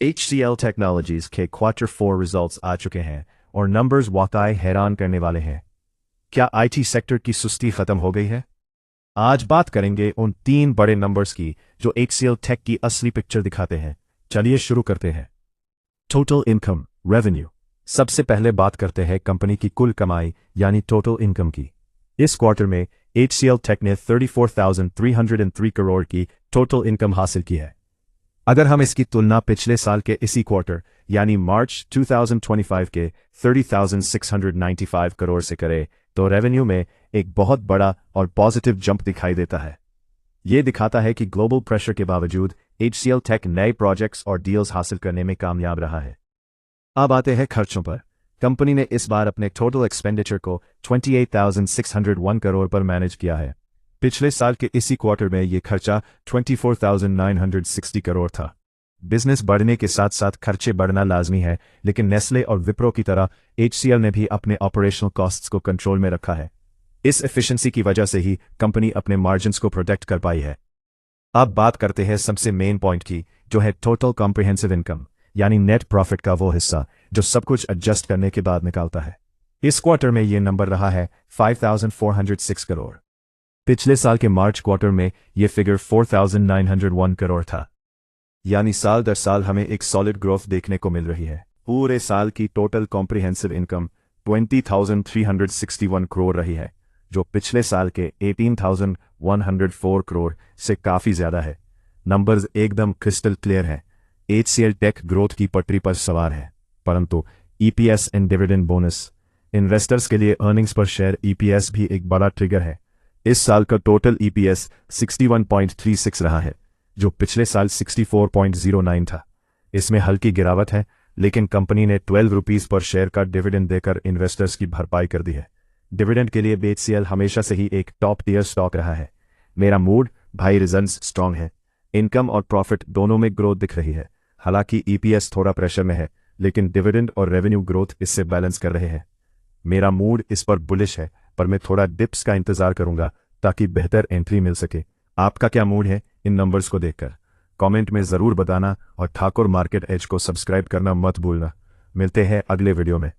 HCL technologies के Q4 results आ चुके हैं और नंबर्स वाकई हैरान करने वाले हैं। क्या आईटी सेक्टर की सुस्ती खत्म हो गई है? आज बात करेंगे उन 3 बड़े नंबर्स की जो HCL टेक की असली पिक्चर दिखाते हैं। चलिए शुरू करते हैं। Total income revenue. सबसे पहले बात करते हैं कंपनी की कुल कमाई यानी टोटल इनकम की। इस क्वार्टर में HCL टेक ने 34,303 करोड़ की टोटल इनकम हासिल की है। अगर हम इसकी तुलना पिछले साल के इसी क्वार्टर यानी मार्च 2025 के 30,695 करोड़ से करें तो रेवेन्यू में एक बहुत बड़ा और पॉजिटिव जंप दिखाई देता है। ये दिखाता है कि ग्लोबल प्रेशर के बावजूद HCL टेक नए प्रोजेक्ट्स और डील्स हासिल करने में कामयाब रहा है। अब आते हैं खर्चों पर। कंपनी ने इस बार अपने टोटल एक्सपेंडिचर को 28,601 करोड़ पर मैनेज किया है। पिछले साल के इसी क्वार्टर में ये खर्चा 24,960 करोड़ था। बिजनेस बढ़ने के साथ साथ खर्चे बढ़ना लाजमी है, लेकिन नेस्ले और विप्रो की तरह HCL ने भी अपने ऑपरेशनल कॉस्ट्स को कंट्रोल में रखा है। इस एफिशिएंसी की वजह से ही कंपनी अपने मार्जिन्स को प्रोटेक्ट कर पाई है। अब बात करते हैं सबसे मेन पॉइंट की, जो है टोटल कॉम्प्रिहेंसिव इनकम यानी नेट प्रॉफिट का वो हिस्सा जो सब कुछ एडजस्ट करने के बाद निकालता है। इस क्वार्टर में ये नंबर रहा है 5,406 करोड़। पिछले साल के मार्च क्वार्टर में ये फिगर 4,901 करोड़ था। यानी साल दर साल हमें एक सॉलिड ग्रोथ देखने को मिल रही है। पूरे साल की टोटल कॉम्प्रिहेंसिव इनकम 20,361 करोड़ रही है, जो पिछले साल के 18,104 करोड़ से काफ़ी ज़्यादा है। नंबर्स एकदम क्रिस्टल क्लियर हैं। HCL टेक ग्रोथ की पटरी पर सवार है, परंतु EPS and dividend bonus investors के लिए अर्निंग्स पर शेयर EPS भी एक बड़ा ट्रिगर है। इस साल का टोटल EPS 61.36 रहा है, जो पिछले साल 64.09 था। इसमें हल्की गिरावट है, लेकिन कंपनी ने 12 रुपीस पर शेयर का डिविडेंड देकर इन्वेस्टर्स की भरपाई कर दी है। डिविडेंड के लिए HCL हमेशा से ही एक टॉप टियर स्टॉक रहा है। मेरा मूड भाई रिजल्ट्स स्ट्रांग है। इनकम और प्रॉफिट दोनों में ग्रोथ दिख रही है। हालांकि EPS थोड़ा प्रेशर में है, लेकिन डिविडेंड और रेवेन्यू ग्रोथ इससे बैलेंस कर रहे हैं। मेरा मूड इस पर बुलिश है, पर मैं थोड़ा डिप्स का इंतजार करूंगा ताकि बेहतर एंट्री मिल सके। आपका क्या मूड है इन नंबर्स को देखकर? कमेंट में ज़रूर बताना और ठाकुर मार्केट एज को सब्सक्राइब करना मत भूलना। मिलते हैं अगले वीडियो में।